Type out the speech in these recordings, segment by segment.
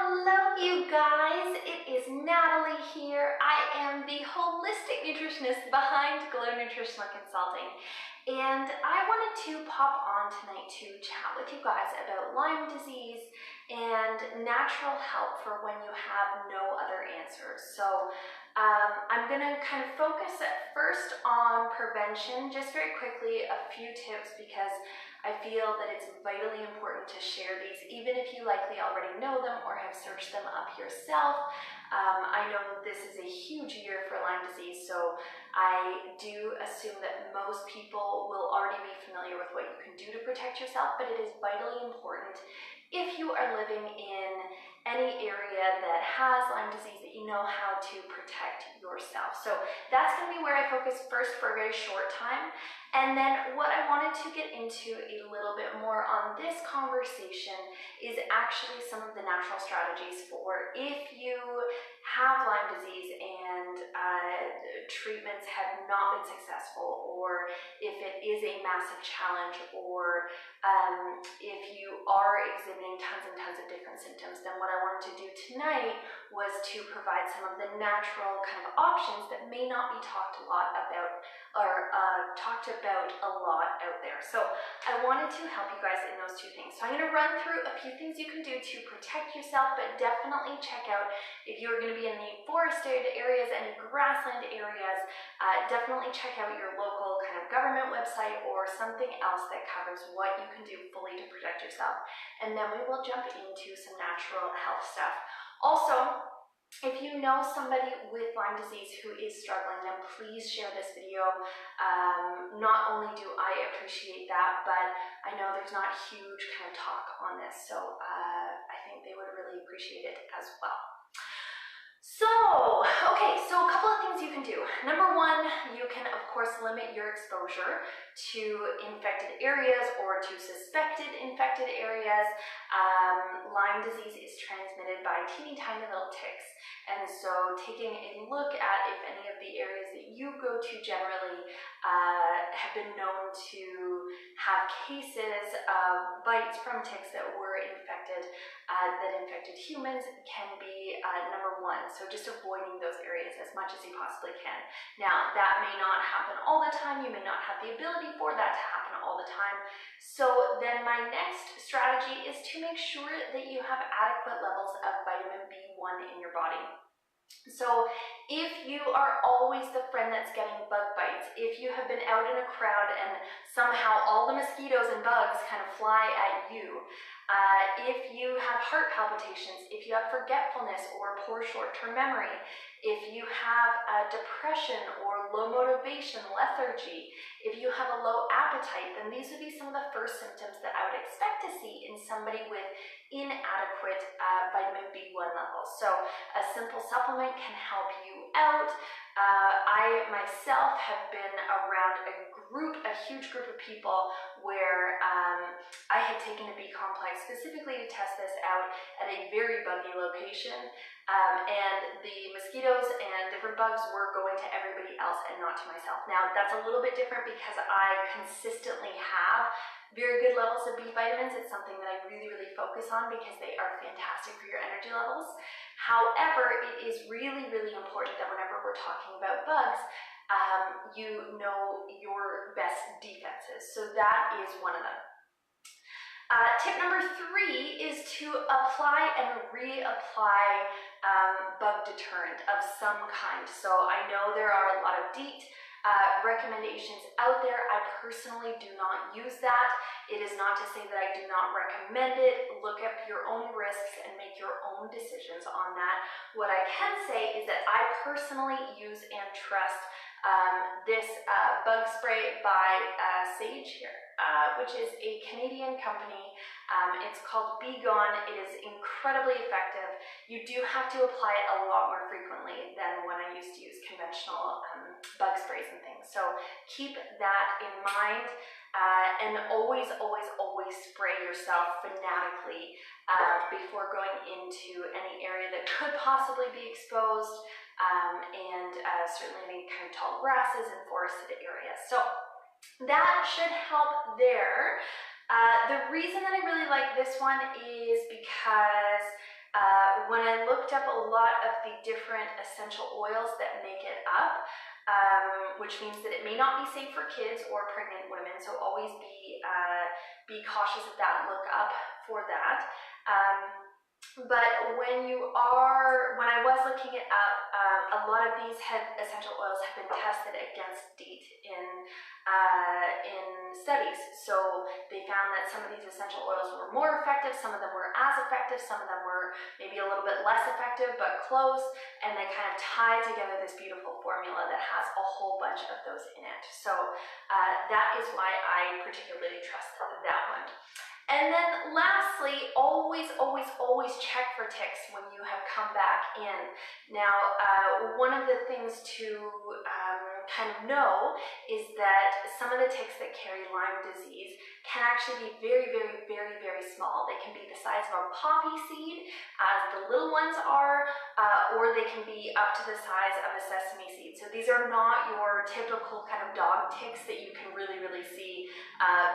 Hello you guys, it is Natalie here. I am the holistic nutritionist behind Glow Nutritional Consulting, and I wanted to pop on tonight to chat with you guys about Lyme disease and natural help for when you have no other answers. So I'm going to kind of focus at first on prevention, just very quickly, a few tips, because I feel that it's vitally important to share these, even if you likely already know them or have searched them up yourself. I know this is a huge year for Lyme disease, so I do assume that most people will already be familiar with what you can do to protect yourself, but it is vitally important if you are living in any area that has Lyme disease that you know how to protect yourself. So that's going to be where I focus first for a very short time. And then what I wanted to get into a little bit more on this conversation is actually some of the natural strategies for if you have Lyme disease and treatments have not been successful, or if it is a massive challenge, or if you are exhibiting tons and tons of different symptoms. Then what I wanted to do tonight was to provide some of the natural kind of options that may not be talked a lot about, or talked about a lot out there. So I wanted to help you guys in those two things. So I'm going to run through a few things you can do to protect yourself, but definitely check out, if you're going to be in the forested areas, any grassland areas, definitely check out your local kind of government website or something else that covers what you can do fully to protect yourself. And then we will jump into some natural health stuff. Also, if you know somebody with Lyme disease who is struggling, then please share this video. Not only do I appreciate that, but I know there's not huge kind of talk on this, so I think they would really appreciate it as well. So a couple of things you can do. Number one, you can of course limit your exposure to infected areas or to suspected infected areas. Lyme disease is transmitted by teeny tiny little ticks. And so taking a look at if any of the areas that you go to generally have been known to have cases of bites from ticks that were infected, that infected humans, can be number one. So just avoiding those areas as much as you possibly can. Now, that may not happen all the time. You may not have the ability for that to happen all the time. So then my next strategy is to make sure that you have adequate levels of vitamin B1 in your body. So if you are always the friend that's getting bug bites, if you have been out in a crowd and somehow all the mosquitoes and bugs kind of fly at you, if you have heart palpitations, if you have forgetfulness or poor short-term memory, if you have depression or low motivation, lethargy, if you have a low appetite, then these would be some of the first symptoms that I would expect to see in somebody with inadequate vitamin B1 levels. So a simple supplement can help you out. I myself have been around a huge group of people where I had taken a B complex specifically to test this out at a very buggy location, and the mosquitoes and different bugs were going to everybody else and not to myself. Now that's a little bit different because I consistently have very good levels of B vitamins. It's something that I really, really focus on because they are fantastic for your energy levels. However, it is really, really important that whenever we're talking about bugs, you know your best defenses. So that is one of them. Tip number 3 is to apply and reapply bug deterrent of some kind. So I know there are a lot of DEET recommendations out there. I personally do not use that. It is not to say that I do not recommend it. Look up your own risks and make your own decisions on that. What I can say is that I personally use and trust this bug spray by Sage here, which is a Canadian company. It's called Be Gone. It is incredibly effective. You do have to apply it a lot more frequently than when I used to use conventional bug sprays and things. So keep that in mind, and always, always, always spray yourself fanatically before going into any area that could possibly be exposed, and certainly any kind of tall grasses and forested areas. So that should help there. The reason that I really like this one is because when I looked up a lot of the different essential oils that make it up, which means that it may not be safe for kids or pregnant women, so always be cautious of that, look up for that. But when I was looking it up, a lot of these essential oils have been tested against DEET in studies. So they found that some of these essential oils were more effective, some of them were as effective, some of them were maybe a little bit less effective, but close, and they kind of tie together this beautiful formula that has a whole bunch of those in it. So that is why I particularly trust that one. And then lastly, always check for ticks when you have come back in. Now, one of the things to kind of know is that some of the ticks that carry Lyme disease can actually be very small. They can be the size of a poppy seed, as the little ones are, or they can be up to the size of a sesame seed. So these are not your typical kind of dog ticks that you can really see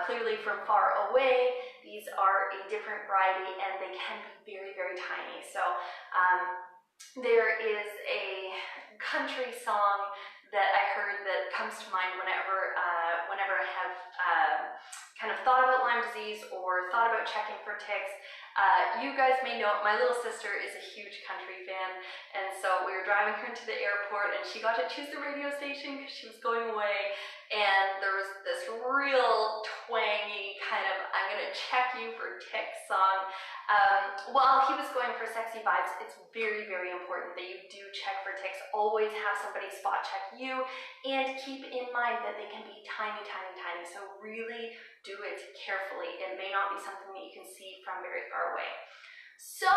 clearly from far away. These are a different variety, and they can be very tiny. So there is a country song that I heard that comes to mind whenever I have kind of thought about Lyme disease or thought about checking for ticks. You guys may know, my little sister is a huge country fan, and so we were driving her to the airport, and she got to choose the radio station because she was going away, and there was this real twangy kind of, I'm gonna check you for ticks song. While he was going for sexy vibes, it's very important that you do check for ticks. Always have somebody spot check you, and keep in mind that they can be tiny, so really do it carefully. It may not be something that you can see from very far away. So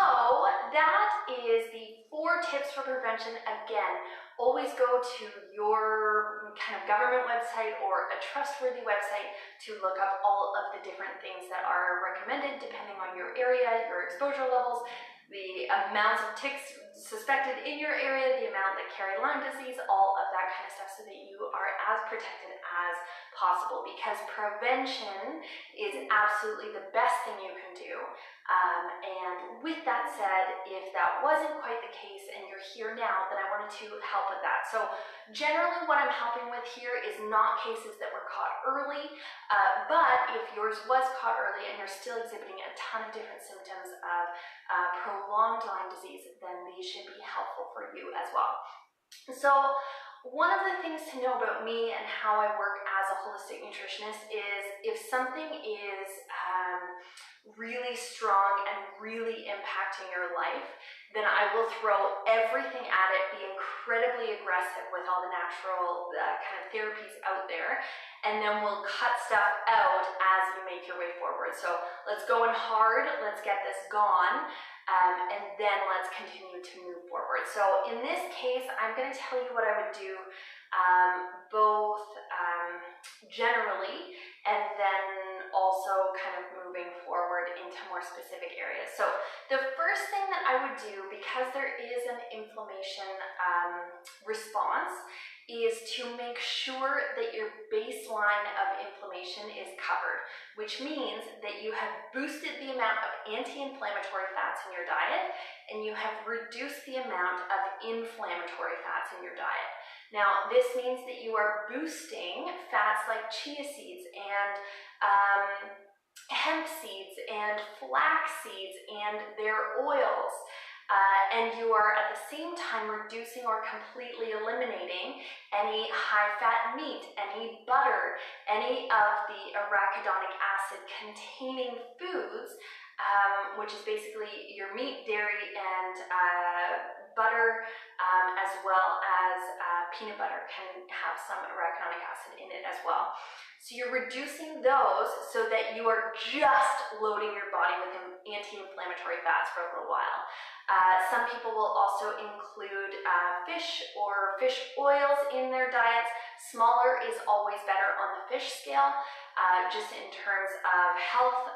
that is the 4 tips for prevention. Again, always go to your kind of government website or a trustworthy website to look up all of the different things that are recommended depending on your area, your exposure levels, the amounts of ticks suspected in your area, the amount that carry Lyme disease, all of that kind of stuff, so that you are as protected as possible, because prevention is absolutely the best thing you can do. And with that said, if that wasn't quite the case and you're here now, then I wanted to help with that. So generally what I'm helping with here is not cases that were caught early, but if yours was caught early and you're still exhibiting a ton of different symptoms of prolonged Lyme disease, then these should be helpful for you as well. So one of the things to know about me and how I work as a holistic nutritionist is if something is really strong and really impacting your life, then I will throw everything at it, be incredibly aggressive with all the natural kind of therapies out there, and then we'll cut stuff out as you make your way forward. So let's go in hard, let's get this gone, and then let's continue to move forward. So in this case, I'm going to tell you what I would do both generally and then also kind of moving forward into more specific areas. So the first thing that I would do, because there is an inflammation response, is to make sure that your baseline of inflammation is covered, which means that you have boosted the amount of anti-inflammatory fats in your diet and you have reduced the amount of inflammatory fats in your diet. Now, this means that you are boosting fats like chia seeds and hemp seeds and flax seeds and their oils. And you are at the same time reducing or completely eliminating any high-fat meat, any butter, any of the arachidonic acid containing foods, which is basically your meat, dairy, and butter, as well as peanut butter can have some arachidonic acid in it as well. So you're reducing those so that you are just loading your body with anti-inflammatory fats for a little while. Some people will also include fish or fish oils in their diets. Smaller is always better on the fish scale, just in terms of health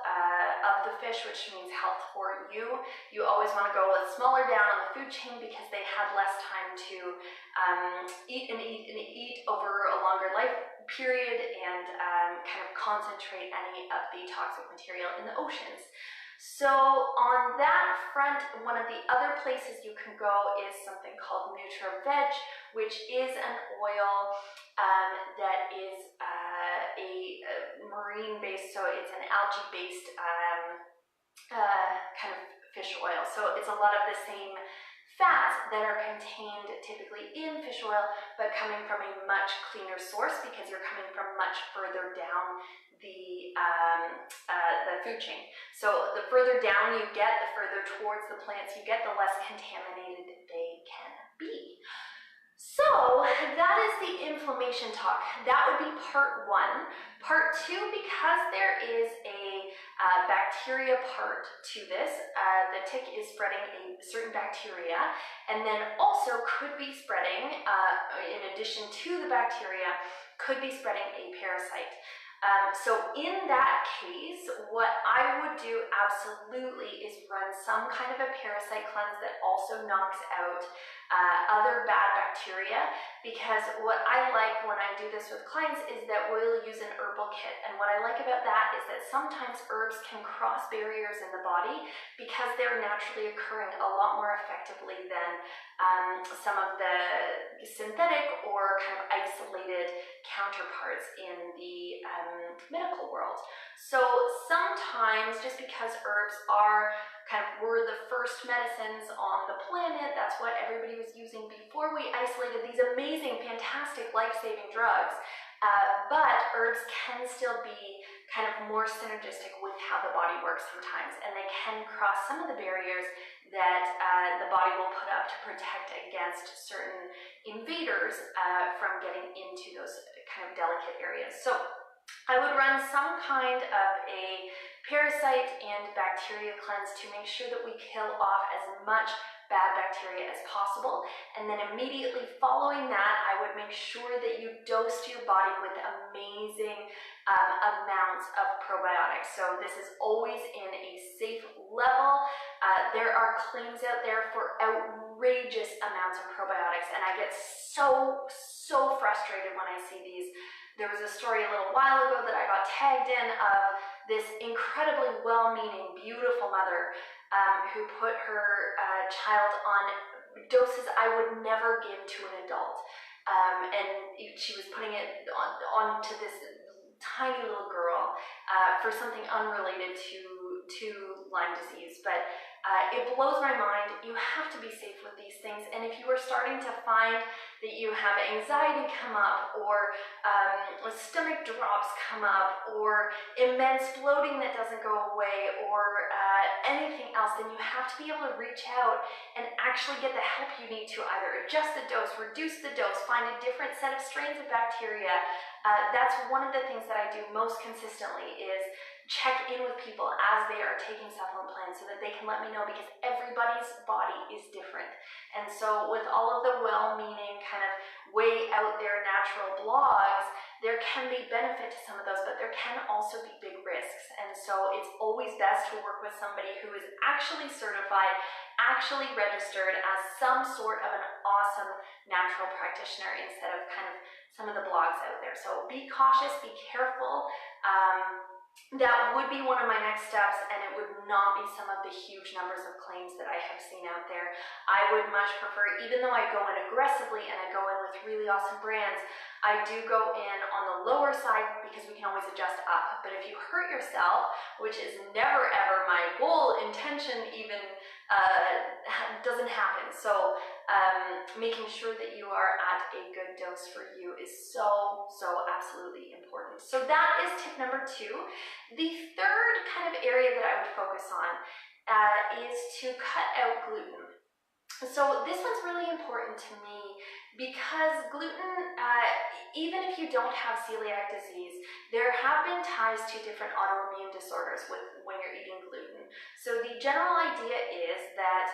of the fish, which means health for you. You always want to go with smaller down on the food chain because they have less time to eat over a longer life period and kind of concentrate any of the toxic material in the oceans. So on that front, one of the other places you can go is something called NutriVeg, which is an oil that is a marine-based, so it's an algae-based kind of fish oil. So it's a lot of the same fats that are contained typically in fish oil, but coming from a much cleaner source because you're coming from much further down the food chain. So the further down you get, the further towards the plants you get, the less contaminated they can be. So that is the inflammation talk. That would be part one. Part two, because there is a bacteria part to this, the tick is spreading a certain bacteria, and then also could be spreading, in addition to the bacteria, could be spreading a parasite. So in that case, what I would do absolutely is run some kind of a parasite cleanse that also knocks out other bad bacteria, because what I like when I do this with clients is that we'll use an herbal kit. And what I like about that is that sometimes herbs can cross barriers in the body because they're naturally occurring a lot more effectively than some of the synthetic or kind of isolated counterparts in the medical world. So sometimes, just because herbs were the first medicines on the planet, that's what everybody was using before we isolated these amazing, fantastic, life-saving drugs, but herbs can still be kind of more synergistic with how the body works sometimes, and they can cross some of the barriers that the body will put up to protect against certain invaders from getting into those kind of delicate areas. So I would run some kind of a parasite and bacteria cleanse to make sure that we kill off as much bad bacteria as possible. And then immediately following that, I would make sure that you dosed your body with amazing amounts of probiotics. So this is always in a safe level. There are claims out there for outrageous amounts of probiotics, and I get so frustrated when I see these. There was a story a little while ago that I got tagged in of this incredibly well-meaning, beautiful mother who put her child on doses I would never give to an adult. And she was putting it onto this tiny little girl for something unrelated to Lyme disease. But it blows my mind. You have to be safe with these things. And if you are starting to find that you have anxiety come up, or stomach drops come up, or immense bloating that doesn't go away, or anything else, then you have to be able to reach out and actually get the help you need to either adjust the dose, reduce the dose, find a different set of strains of bacteria. That's one of the things that I do most consistently, is check in with people as they are taking supplement plans so that they can let me know, because everybody's body is different. And so with all of the well-meaning kind of way out there natural blogs, there can be benefit to some of those, but there can also be big risks. And so it's always best to work with somebody who is actually certified, actually registered as some sort of an awesome natural practitioner, instead of kind of some of the blogs out there. So be cautious, be careful. That would be one of my next steps, and it would not be some of the huge numbers of claims that I have seen out there. I would much prefer, even though I go in aggressively and I go in with really awesome brands, I do go in on the lower side because we can always adjust up. But if you hurt yourself, which is never ever my goal, intention even, doesn't happen. So making sure that you are at a good dose for you is so absolutely important. So that is tip number 2. The third kind of area that I would focus on is to cut out gluten. So this one's really important to me because gluten, even if you don't have celiac disease, there have been ties to different autoimmune disorders when you're eating gluten. So the general idea is that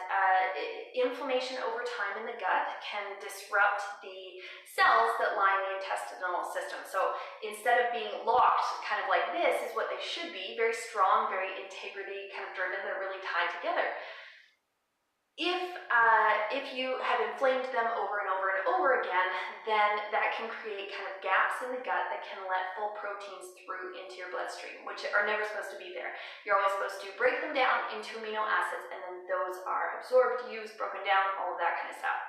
inflammation over time in the gut can disrupt the cells that line the intestinal system. So instead of being locked kind of like this is what they should be, very strong, very integrity kind of driven, they're really tied together. If you have inflamed them over and over and over again, then that can create kind of gaps in the gut that can let full proteins through into your bloodstream, which are never supposed to be there. You're always supposed to break them down into amino acids, and then those are absorbed, used, broken down, all of that kind of stuff.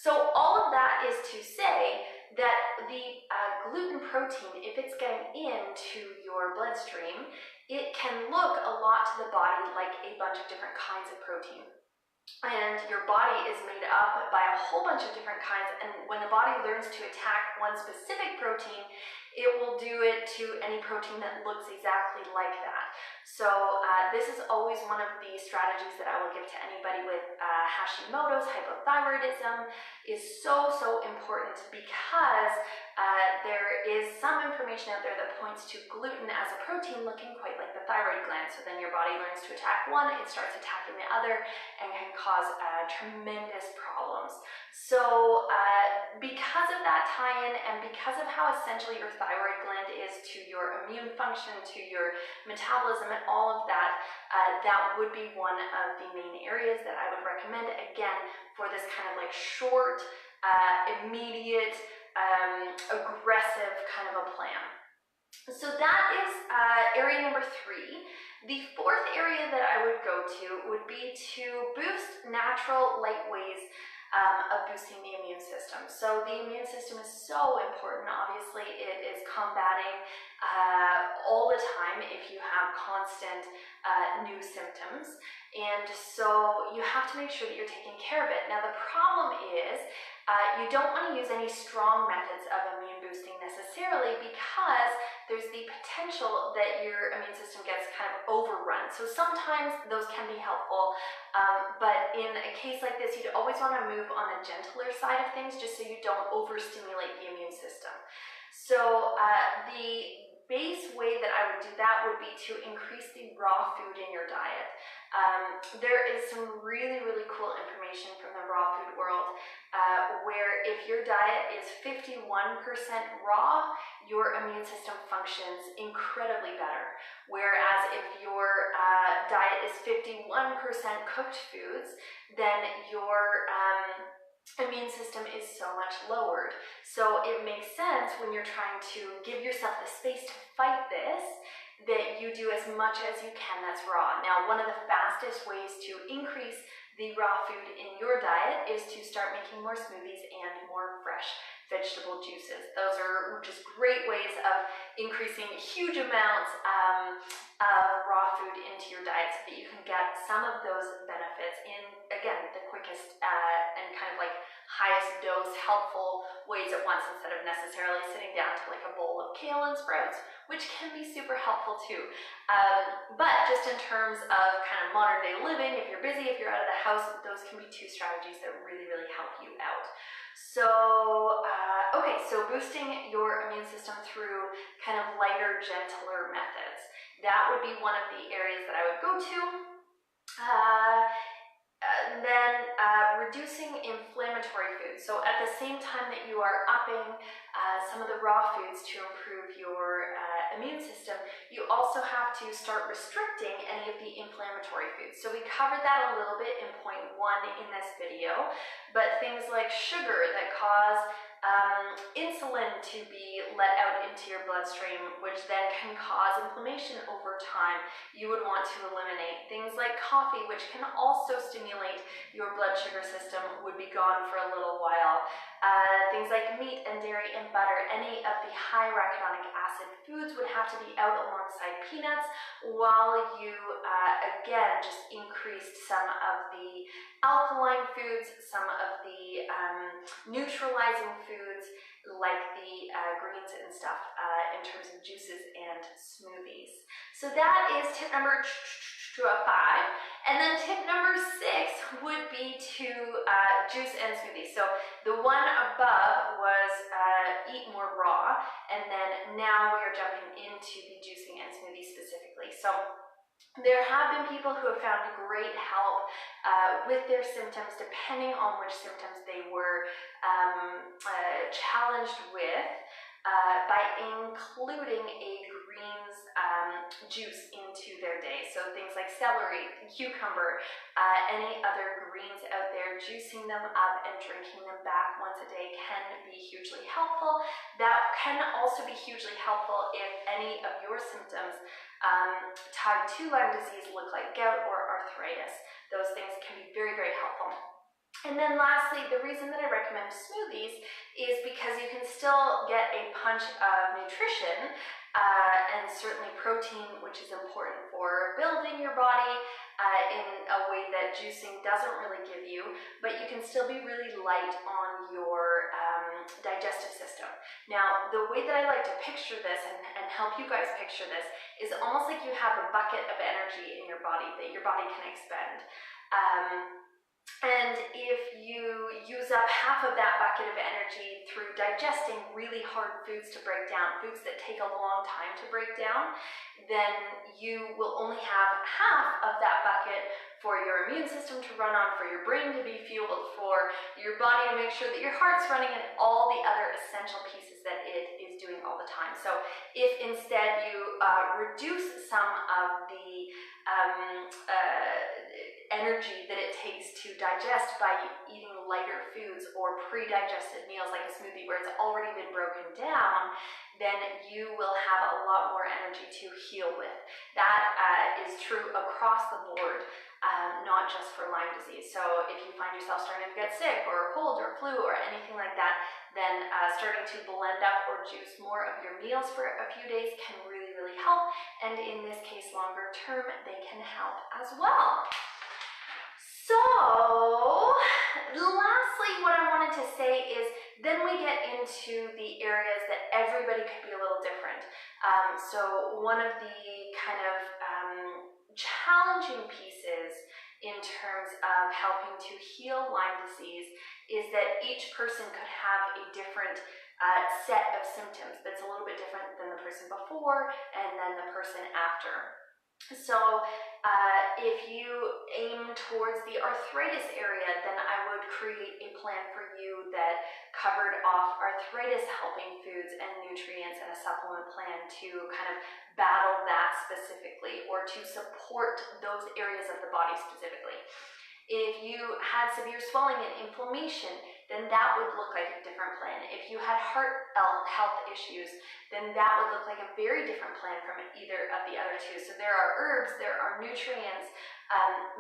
So all of that is to say that the gluten protein, if it's getting into your bloodstream, it can look a lot to the body like a bunch of different kinds of protein. And your body is made up by a whole bunch of different kinds, and when the body learns to attack one specific protein, it will do it to any protein that looks exactly like that. So this is always one of the strategies that I will give to anybody with Hashimoto's, hypothyroidism, is so important, because there is some information out there that points to gluten as a protein looking quite like the thyroid gland. So then your body learns to attack one, it starts attacking the other, and can cause tremendous problems. So because of that tie-in, and because of how essential your thyroid gland is to your immune function, to your metabolism, and all of that, that would be one of the main areas that I would recommend, again, for this kind of like short, immediate, aggressive kind of a plan. So that is area number 3. The fourth area that I would go to would be to boost natural, light ways of boosting the immune system. So the immune system is so important. Obviously, it is combating all the time if you have constant new symptoms. And so you have to make sure that you're taking care of it. Now, the problem is you don't want to use any strong methods of immune boosting necessarily, because there's the potential that your immune system gets kind of overrun. So sometimes those can be helpful, but in a case like this, you'd always want to move on the gentler side of things, just so you don't overstimulate the immune system. So the base way that I would do that would be to increase the raw food in your diet. There is some really cool information from the raw food world, where if your diet is 51% raw, your immune system functions incredibly better. Whereas if your diet is 51% cooked foods, then your immune system is so much lowered. So it makes sense, when you're trying to give yourself the space to fight this, that you do as much as you can that's raw. Now, one of the fastest ways to increase the raw food in your diet is to start making more smoothies and more fresh vegetable juices. Those are just great ways of increasing huge amounts of raw food into your diet, so that you can get some of those benefits in, again, the quickest and kind of like highest dose helpful ways at once, instead of necessarily sitting down to like a bowl of kale and sprouts, which can be super helpful too. But just in terms of kind of modern day living, if you're busy, if you're out of the house, those can be 2 strategies that really help you out. So, okay, so boosting your immune system through kind of lighter, gentler methods. That would be one of the areas that I would go to. Then reducing inflammatory foods. So at the same time that you are upping some of the raw foods to improve your immune system, you also have to start restricting any of the inflammatory foods. So we covered that a little bit in point 1 in this video, but things like sugar that cause insulin to be let out into your bloodstream, which then can cause inflammation over time, you would want to eliminate. Things like coffee, which can also stimulate your blood sugar system, would be gone for a little while. Things like meat and dairy and butter, any of the high arachidonic acid foods would have to be out alongside peanuts, while you, again, just increased some of the alkaline foods, some of the neutralizing foods, like the greens and stuff, in terms of juices and smoothies. So that is tip number 5. And then tip number 6 would be to juice and smoothies. So the one above was eat more raw, and then now we are jumping into the juicing and smoothies specifically. So there have been people who have found great help with their symptoms, depending on which symptoms they were challenged with. by including a greens juice into their day. So things like celery, cucumber, any other greens out there, juicing them up and drinking them back once a day can be hugely helpful. That can also be hugely helpful if any of your symptoms tied to Lyme disease look like gout or arthritis. Those things can be very, very helpful. And then lastly, the reason that I recommend smoothies is because you can still get a punch of nutrition and certainly protein, which is important for building your body in a way that juicing doesn't really give you, but you can still be really light on your digestive system. Now, the way that I like to picture this and help you guys picture this is almost like you have a bucket of energy in your body that your body can expend. And if you use up half of that bucket of energy through digesting really hard foods to break down, foods that take a long time to break down, then you will only have half of that bucket for your immune system to run on, for your brain to be fueled, for your body to make sure that your heart's running, and all the other essential pieces that it is doing all the time. So if instead you reduce some of the energy that it takes to digest by eating lighter foods or pre-digested meals like a smoothie where it's already been broken down, then you will have a lot more energy to heal with. That is true across the board, not just for Lyme disease. So if you find yourself starting to get sick or a cold or flu or anything like that, then starting to blend up or juice more of your meals for a few days can really, really help. And in this case, longer term, they can help as well. So, lastly, what I wanted to say is then we get into the areas that everybody could be a little different. So one of the kind of challenging pieces in terms of helping to heal Lyme disease is that each person could have a different set of symptoms that's a little bit different than the person before and then the person after. So if you aim towards the arthritis area, then I would create a plan for you that covered off arthritis helping foods and nutrients and a supplement plan to kind of battle that specifically or to support those areas of the body specifically. If you had severe swelling and inflammation, then that would look like a different plan. If you had heart health issues, then that would look like a very different plan from either of the other two. So there are herbs, there are nutrients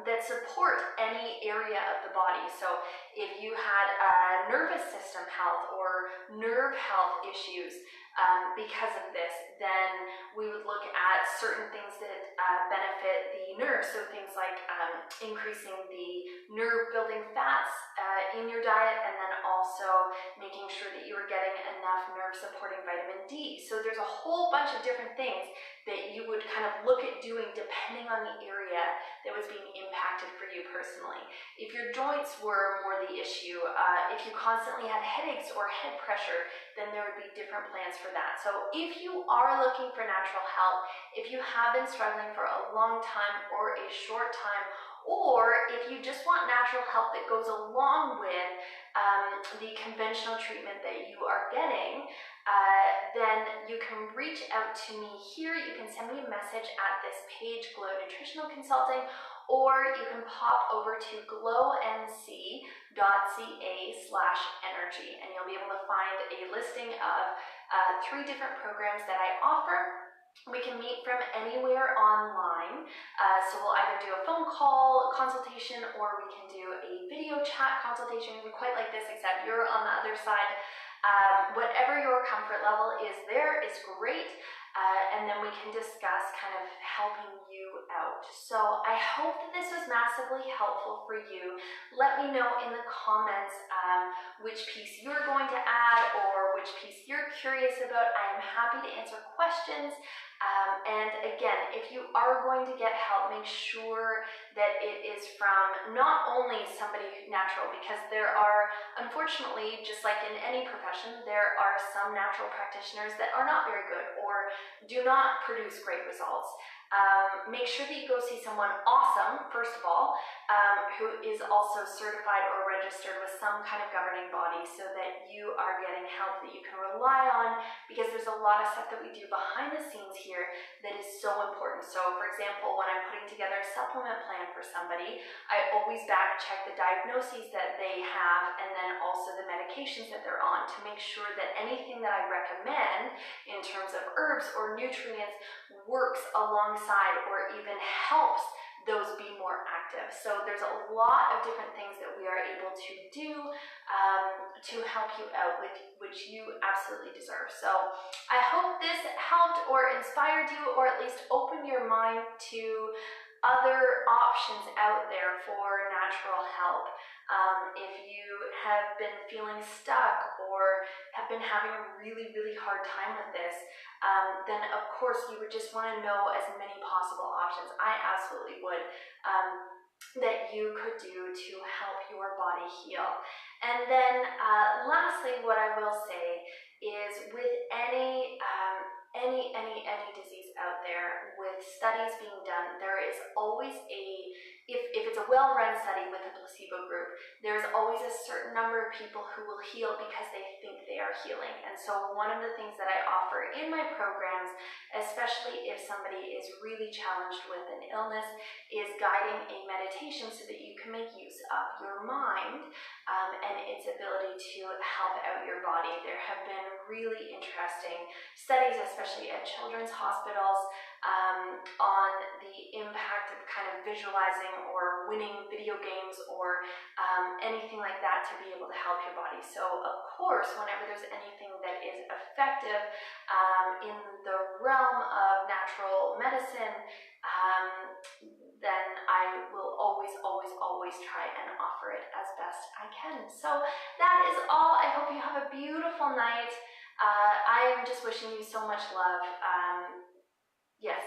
that support any area of the body. So if you had nervous system health or nerve health issues because of this, then we would look at certain things that benefit the nerves. So things like increasing the nerve building fats in your diet, and then also making sure that you are getting enough nerve supporting vitamin D. So there's a whole bunch of different things that you would kind of look at doing depending on the area that was being impacted for you personally. If your joints were more the issue, if you constantly had headaches or head pressure, then there would be different plans for that. So if you are looking for natural help, if you have been struggling for a long time or a short time, or if you just want natural help that goes along with the conventional treatment that you are getting, then you can reach out to me here. You can send me a message at this page, Glow Nutritional Consulting, or you can pop over to glownc.ca/energy, and you'll be able to find a listing of 3 different programs that I offer. We can meet from anywhere online, so we'll either do a phone call consultation or we can do a video chat consultation. We quite like this, except you're on the other side. Whatever your comfort level is there is great, and then we can discuss kind of helping you out. So I hope that this was massively helpful for you. Let me know in the comments which piece you're going to add or which piece you're curious about. I am happy to answer questions. And again, if you are going to get help, make sure that it is from not only somebody natural, because there are, unfortunately, just like in any profession, there are some natural practitioners that are not very good or do not produce great results. Make sure that you go see someone awesome, first of all, who is also certified or registered with some kind of governing body so that you are getting help that you can rely on, because there's a lot of stuff that we do behind the scenes here that is so important. So for example, when I'm putting together a supplement plan for somebody, I always back check the diagnoses that they have and then also the medications that they're on to make sure that anything that I recommend in terms of herbs or nutrients works alongside or even helps those be more active. So there's a lot of different things that we are able to do to help you out with, which you absolutely deserve. So I hope this helped or inspired you, or at least opened your mind to other options out there for natural help. If you have been feeling stuck or have been having a really, really hard time with this, then of course you would just want to know as many possible options. I absolutely would. That you could do to help your body heal. And then lastly, what I will say is with any disease out there, with studies being done, there is always if it's a well-run study with a placebo group, there's always a certain number of people who will heal because they think they are healing. And so one of the things that I offer in my programs, especially if somebody is really challenged with an illness, is guiding a meditation so that you can make use of your mind and its ability to help out your body. There have been really interesting studies, especially at children's hospitals, on the impact of kind of visualizing or winning video games or anything like that to be able to help your body. So of course, whenever there's anything that is effective in the realm of natural medicine, then I will always try and offer it as best I can. So that is all. I hope you have a beautiful night. I am just wishing you so much love. Yes.